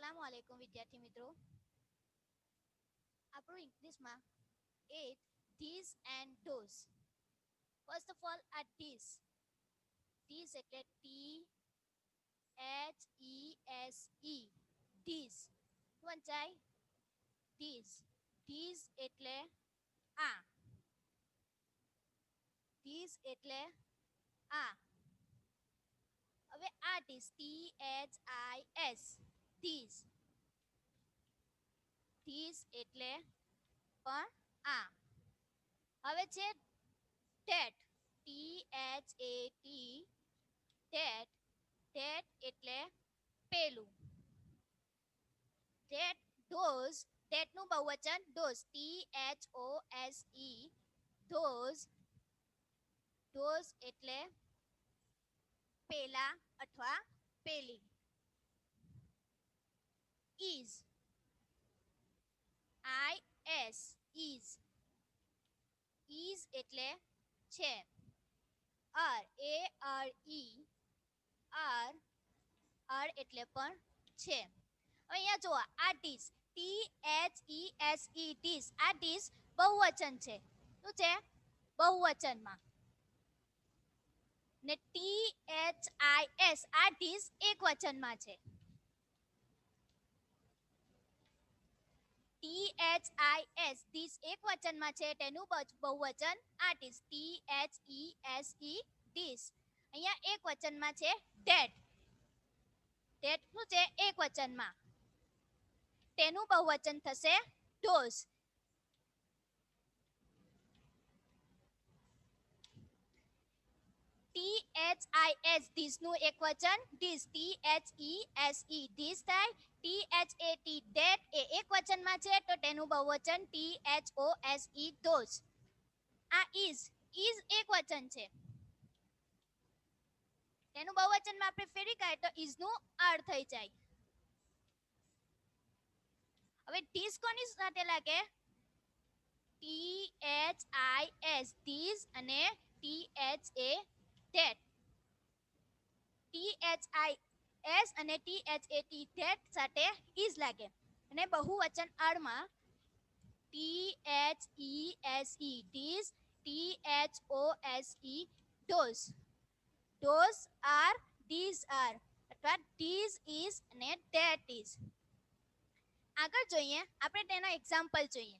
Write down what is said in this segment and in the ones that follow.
अस्सलामुअलैकुम विद्यार्थी मित्रों, આપણું ઇંગ્લિશમાં it these and those. First of all આ these એટલે THESE these વંચાય these એટલે આ these એટલે આ હવે આ THIS these એટલે પણ આ હવે છે that that એટલે પેલું that those thatનું બહુવચન those those એટલે પેલા અથવા પેલી is is એટલે છે are are એટલે પણ છે હવે અહીંયા જુઓ આ these આ these બહુવચન છે શું છે બહુવચનમાં ને THIS આ these એકવચનમાં છે THIS એકવચનમાં છે તેનું બહુવચન આ these these અહીંયા એકવચનમાં છે that શું છે એકવચનમાં તેનું બહુવચન થશે those these નું એકવચન these these થાય that એ એકવચનમાં છે તો તેનું બહુવચન those આ is એકવચન છે તેનું બહુવચનમાં આપણે ફેરવી કાઢીએ તો is નું આર થઈ જાય હવે these કોની સાથે લાગે these અને that THIS અને that સાથે is લાગે અને બહુવચન આરમાં THESE those are these are અથવા these is અને that is આગળ જોઈએ આપણે તેના એક્ઝામ્પલ જોઈએ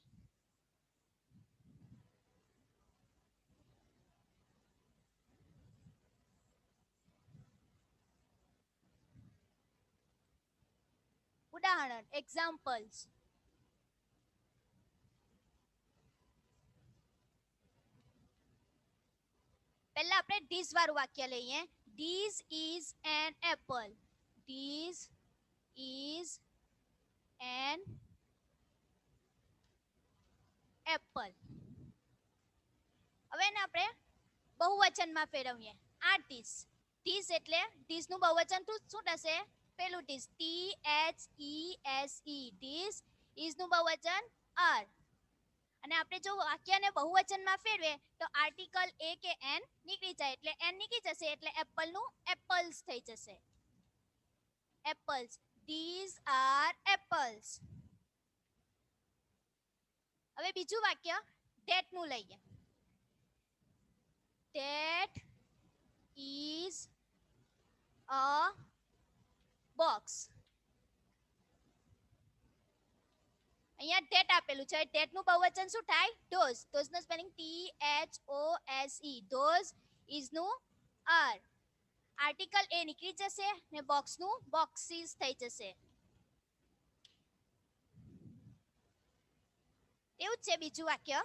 ઉદાહરણ એક્ઝામ્પલ્સ પહેલા આપણે ધીસ વાળું વાક્ય લઈએ This is an apple. This is an apple. હવે એને આપણે બહુવચનમાં ફેરવીએ આ these એટલે these નું બહુવચન શું થશે પેલું these these is નું બહુવચન are અને આપણે જો વાક્યને બહુવચનમાં ફેરવે તો આર્ટિકલ એ કે એન નીકળી જાય એટલે એન નીકળી જશે એટલે એપલ નું એપલ્સ થઈ જશે એપલ્સ these are apples હવે બીજું વાક્ય that નું લઈએ that is a box અહીંયા that આપેલું છે that નું બહુવચન શું થાય those નું સ્પેલિંગ THOSE those is નું are આર્ટિકલ એ નીકળી જશે ને બોક્સ નું બોક્સીસ થઈ જશે એવું જ છે બીજું વાક્ય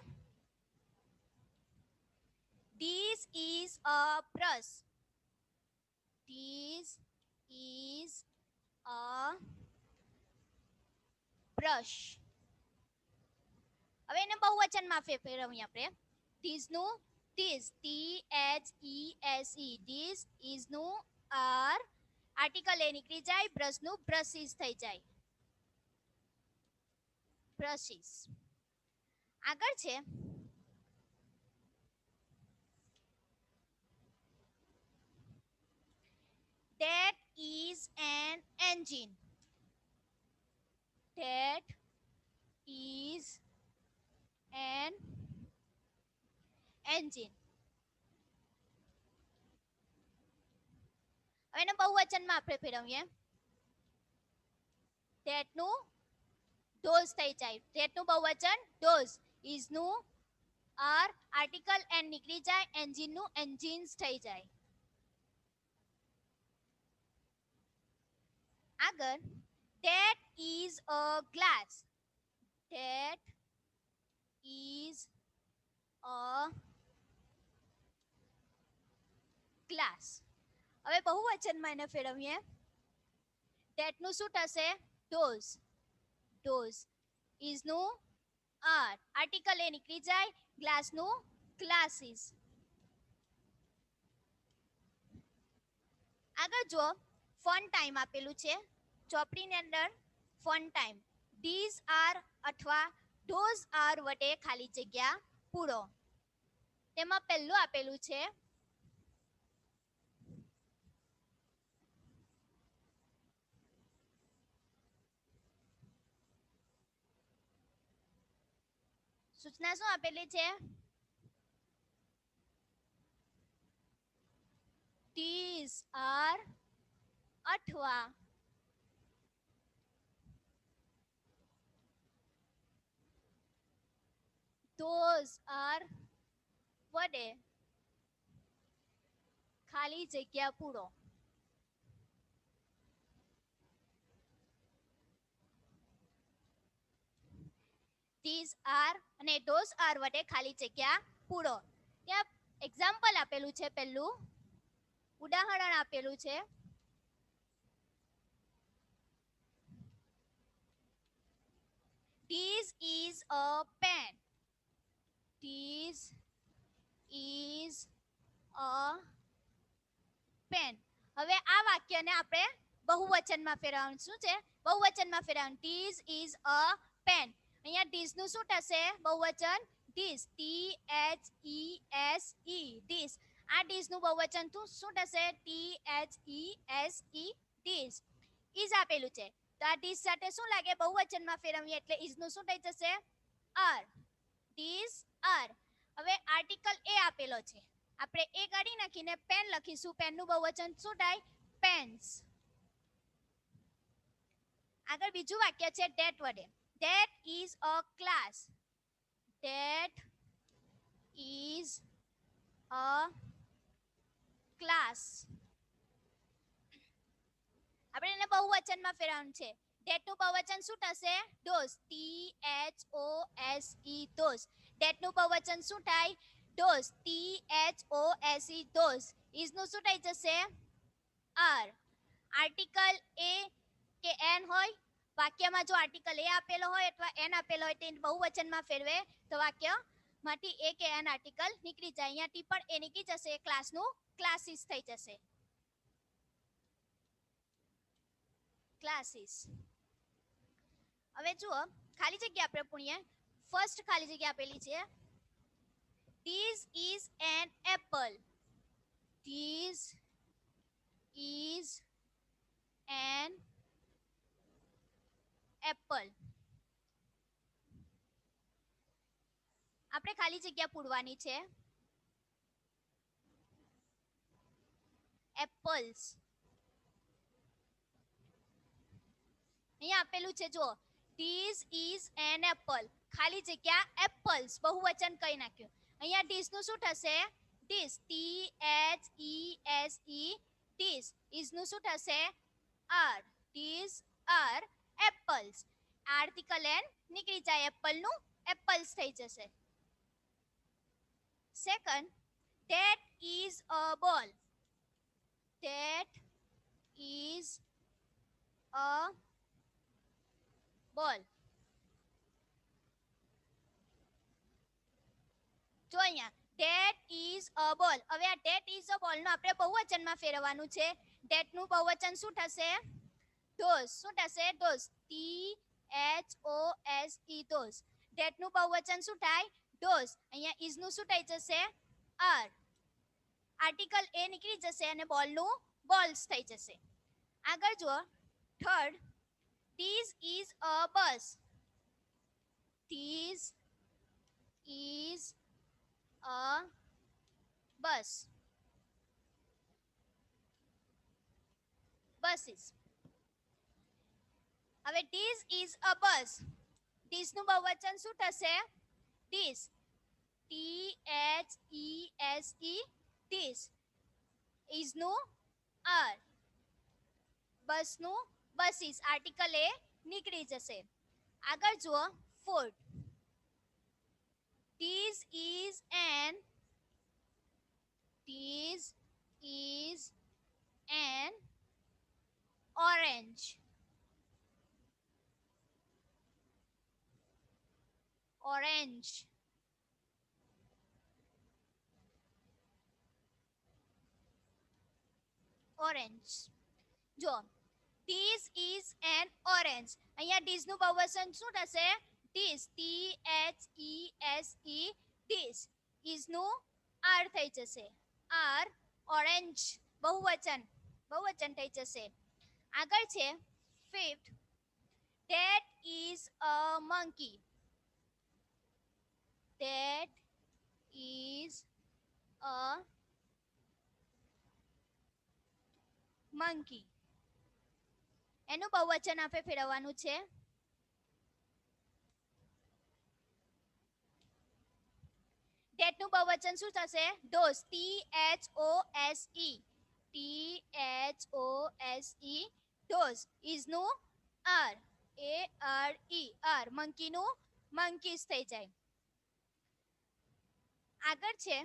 This is a brush. This is a brush. હવે એને બહુવચનમાં ફેરવીએ આપણે This નું this THESE this is નું are આર્ટિકલ એ નીકળી જાય બ્રશ નું બ્રશિસ થઈ જાય બ્રશિસ આગળ છે that is an engine That is an engine. હવે એને બહુવચનમાં આપણે ફેરવીએ. That નું those થઈ જાય. That નું બહુવચન those. Is નું are આર્ટિકલ એન નીકળી જાય. એન્જિન નું engines થઈ જાય. આગળ that is a glass. That is a glass. હવે બહુવચનમાં એને ફેરવીએ. that નું શું થશે? those. those. is નું are આર્ટિકલ એ નીકળી જાય. ગ્લાસ નું classes. આગળ જો ફન ટાઈમ આપેલું છે ચોપડીની અંદર. ફન ટાઈમ these are અથવા those are વડે ખાલી જગ્યા પૂરો. તેમાં પહેલું આપેલું છે સૂચના શું આપેલી છે? these are અથવા those are વડે ખાલી જગ્યા પૂરો. these are અને those are વડે ખાલી જગ્યા પૂરો. ત્યાં એક્ઝામ્પલ આપેલું છે. પહેલું ઉદાહરણ આપેલું છે. this is a pen. this is a pen. હવે આ વાક્યને આપણે બહુવચનમાં ફેરવવાનું. શું છે? બહુવચનમાં ફેરવવાનું. this is a pen. અહીંયા this નું શું થશે? બહુવચન this. THESE this. આ this નું બહુવચન શું થશે? THESE this. is આપેલું છે તો આ this સાથે શું લાગે? બહુવચનમાં ફેરવીએ એટલે is નું શું થઈ જશે? are. these are. હવે આર્ટિકલ એ આપેલો છે. આપણે એ કાઢી નાખીને પેન લખીશું. પેનનું બહુવચન શું થાય? pens. આગળ બીજું વાક્ય છે that વડે. that is a class. that is a class. આપણે એને બહુવચનમાં ફેરવવાનું છે. that નું બહુવચન શું થશે? those. THOSE those. that નું બહુવચન શું થાય? those. THOSE those. is નું શું થઈ જશે? are. આર્ટિકલ એ કે એન હોય વાક્યમાં. જો આર્ટિકલ એ આપેલો હોય અથવા એન આપેલો હોય તે બહુવચનમાં ફેરવે તો વાક્યમાંથી એ કે એન આર્ટિકલ નીકળી જાય. અહીંયાથી પણ એ નીકળી જશે. ક્લાસનું ક્લાસીસ થઈ જશે. ક્લાસીસ. હવે જુઓ ખાલી જગ્યા આપણે પૂણીએ. ફર્સ્ટ ખાલી જગ્યા આપેલી છે. this is an apple. this is an apple. આપણે ખાલી જગ્યા પૂરવાની છે. apples. અહીંયા આપેલું છે જો this is an apple. ખાલી જગ્યા apples. બહુવચન કઈ નાખ્યું. અહીંયા this નું શું થશે? this. THESE this. is નું શું થશે? are. these are apples. Article an નીકળી જાય. એપલ નું એપલ્સ થઈ જશે. Second that is a ball. that is a ball. જો અહીંયા that is a ball. હવે આ that is a ball નું આપણે બહુવચનમાં ફેરવવાનું છે. that નું બહુવચન શું થશે? those. શું થશે? those. THOSE those. that નું બહુવચન શું થાય? those. અહીંયા is નું શું થઈ જશે? are. આર્ટિકલ એ નીકળી જશે અને બોલ નું બોલ્સ થઈ જશે. આગળ જુઓ third This is a bus. This is a bus. Buses. હવે this is a bus. This નું બહુવચન શું થશે? This. THESE. This. is નું R. બસ નું buses. આર્ટિકલ એ નીકળી જશે. આગળ જુઓ food. This is an orange. Orange. Orange. જો this is an orange. અહીંયા this નું બહુવચન શું થશે? This. THESE. This. is નું R થઈ જશે. R. orange. બહુવચન થઈ જશે. આગળ છે fifth. That is a monkey. That is a monkey. એનું બહુવચન આપણે ફેરવવાનું છે. that નું બહુવચન શું થશે? those. THOSE. those. is નું R. ARE. monkey નું monkeys થઈ જાય. આગળ છે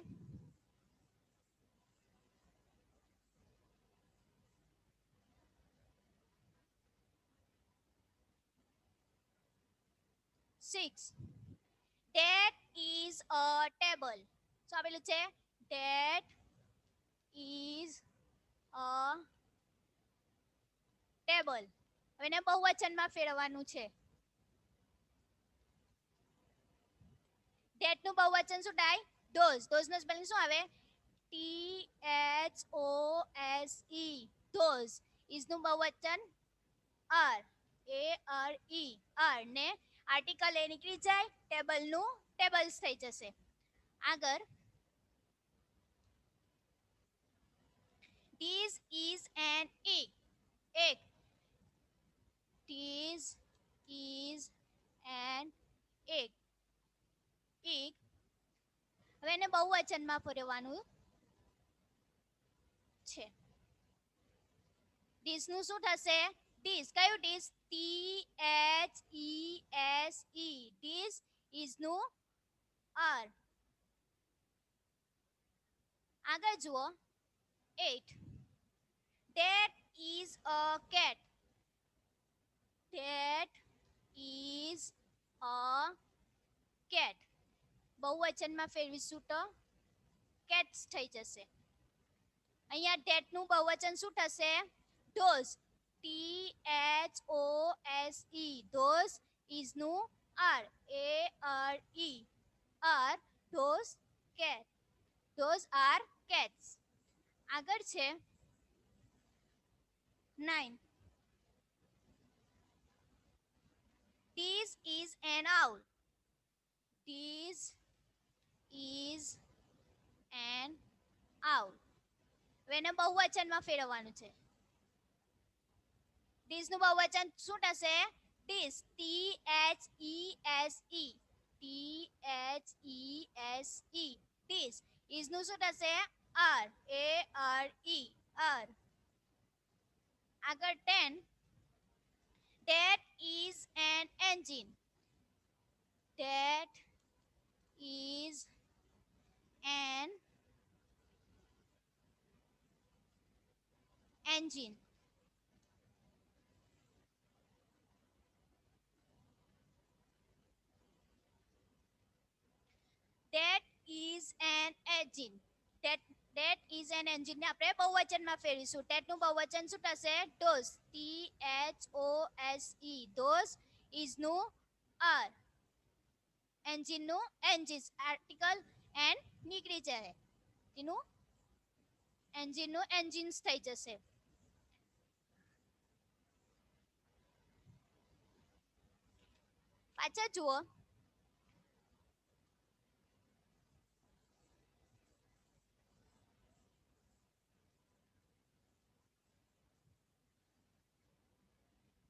six. That is a table. So આપેલું છે that is a table. હવે એને બહુવચનમાં ફેરવવાનું છે. that નું બહુવચન શું થાય? those. those નું સ્પેલિંગ શું આવે? THOSE. those. is નું બહુવચન R. ARE. ને આર્ટિકલ એ નીકળી જાય. ટેબલ નું ટેબલ્સ થઈ જશે. આગળ this is an egg. Egg. This is an egg. Egg. હવે એને બહુવચનમાં ફેરવવાનું છે. this નું શું થશે? this. કયું this? THESE. this is નું R. આગળ જુઓ 8. that is a cat. That is a cat. બહુવચનમાં ફેરવીશું તો cats થઈ જશે. અહીંયા that નું બહુવચન શું થશે? those. THOSE. those. is નું R. ARE. those cat. those are cats. આગળ છે 9. this is an owl. this is an owl. હવે એને બહુવચનમાં ફેરવવાનું છે. this નું બહુવચન શું થશે? this. THESE. this. is નું શું થશે? R. ARE. આગળ 10. that is an engine. that is an engine. that is an engine. that is an engine ને આપણે બહુવચનમાં ફેરવીશું. that નું બહુવચન શું થશે? those. THOSE. those. is નું R. engine નું engines. આર્ટિકલ એન નીકળી જાય. એનું engine નું engines થઈ જશે. પાછા જુઓ.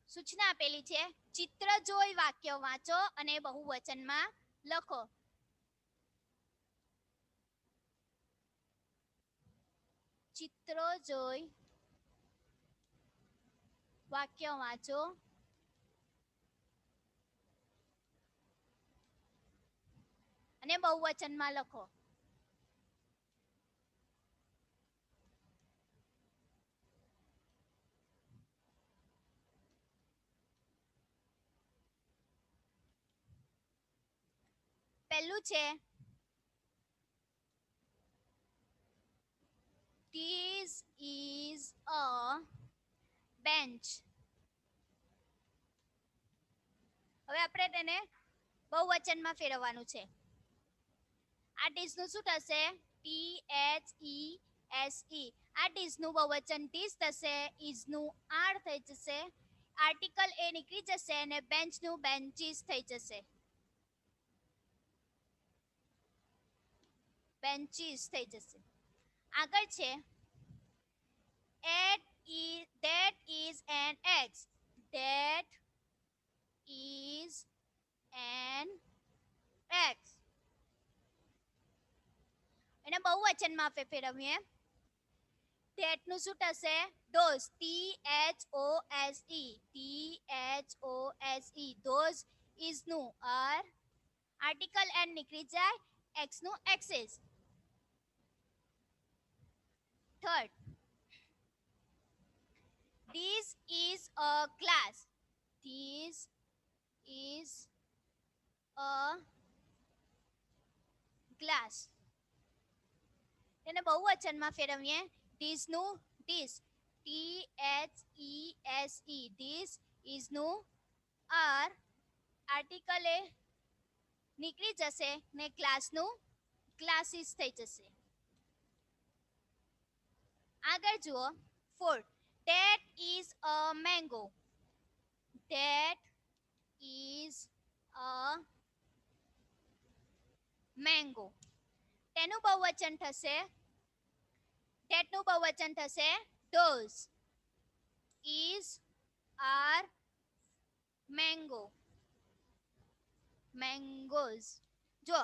સૂચના આપેલી છે, ચિત્ર જોઈ વાક્ય વાંચો અને બહુવચનમાં લખો. ચિત્રો જોઈ વાક્ય વાંચો અને બહુવચનમાં લખો. પહેલું છે, This is a bench. હવે આપણે તેને બહુવચનમાં ફેરવવાનું છે. આ ડીશ નું શું થશે? THESE. આ ડીશ નું બહુવચન ડીશ થશે. ઇઝ નું આર થઈ જશે. આર્ટિકલ એ નીકળી જશે અને બેન્ચ નું બેન્ચીસ થઈ જશે. બેન્ચીસ થઈ જશે. આગળ છે, that is an X. That is an X. એને બહુવચનમાં આપણે ફેરવીએ. that નું શું થશે? Those. THOSE. Those is નું આર. આર્ટિકલ એન નીકળી જાય. એક્સ નું axis. Third, this is a glass. This is a glass. તેને બહુવચનમાં ફેરવીએ. this નું this. THESE. this is નું આર. આર્ટિકલ એ નીકળી જશે ને ગ્લાસ નું ગ્લાસીસ થઈ જશે. આગળ જુઓ. Fourth, that is a mango. That is a mango. તેનું બહુવચન થશે, that નું બહુવચન થશે those. is are mango. mangoes. જો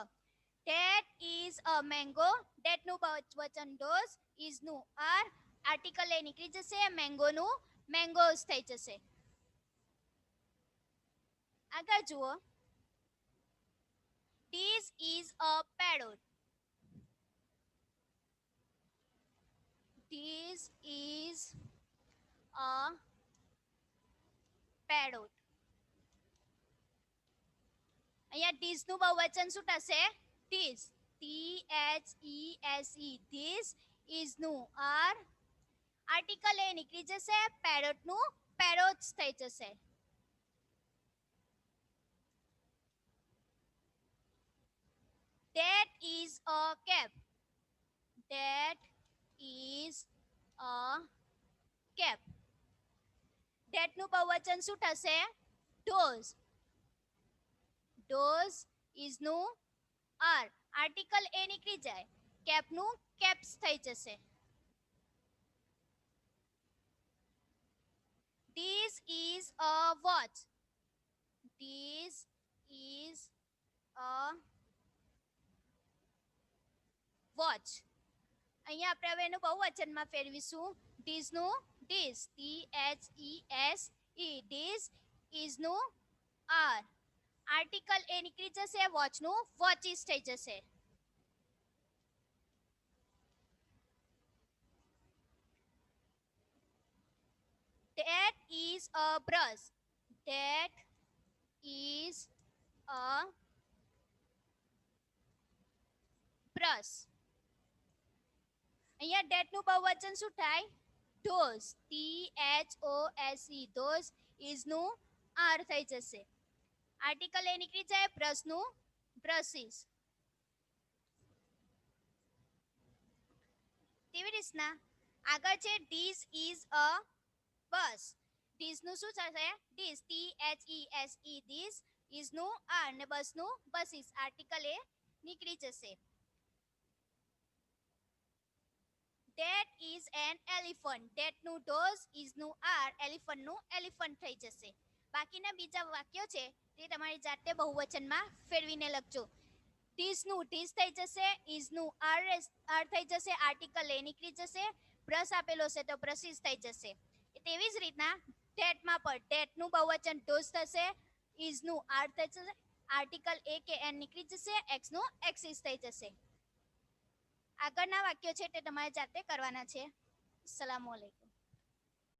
that is a mango. that નું બહુવચન those. is નું are. આર્ટિકલ એ નીકળી જશે. મેંગો નું મેંગોઝ થઈ જશે. આગળ જુઓ. this is a parrot. this is a parrot. અહીંયા this નું બહુવચન શું થશે? this. THESE. this is નું આર. આર્ટિકલ એ નીકળી જશે. પેરોટ નું પેરોટ્સ થઈ જશે. that is a cap. that is a cap. that નું બહુવચન શું થશે? those. those is નું આર. આર્ટિકલ એ નીકળી જાય. કેપ નું કેપ્સ થઈ જશે. this is a watch. this is a watch. અહીંયા આપણે હવે એનું બહુવચનમાં ફેરવીશું. this નું this. THESE. this is નું આર. આર્ટિકલ એ નીકળી જશે. વોચ નું વોચીસ થઈ જશે. that is a brush. that is a brush. અહીંયા that નું બહુવચન શું થાય? those. THOSE. those is નું આર થઈ જશે. આર્ટિકલ એ નીકળી જાય. બ્રશ નું બ્રશીસ. તેવી રીતના આગળ છે, this is a bus. this નું શું થશે? this. THESE. this. ઇઝ નું આર ને બસ નું બસીસ. આર્ટિકલ એ નીકળી જશે. That is an elephant. That નું does, is નું are, elephant નું elephant થઈ જશે. બાકીના બીજા વાક્યો છે તે તમારી જાતે બહુવચનમાં ફેરવીને લખજો. This નું this થઈ જશે, is નું are થઈ જશે, આર્ટિકલ એ નીકળી જશે, બ્રશ આપેલો છે તો બ્રશિસ થઈ જશે. તેવી જ રીતના that માં પણ that નું બહુવચન does થશે, is નું are થઈ જશે, આર્ટિકલ એ કે એન નીકળી જશે, x નું exis થઈ જશે. આગળના વાક્યો છે તે તમારે જાતે કરવાના છે. અસ્સલામુ અલૈકુમ.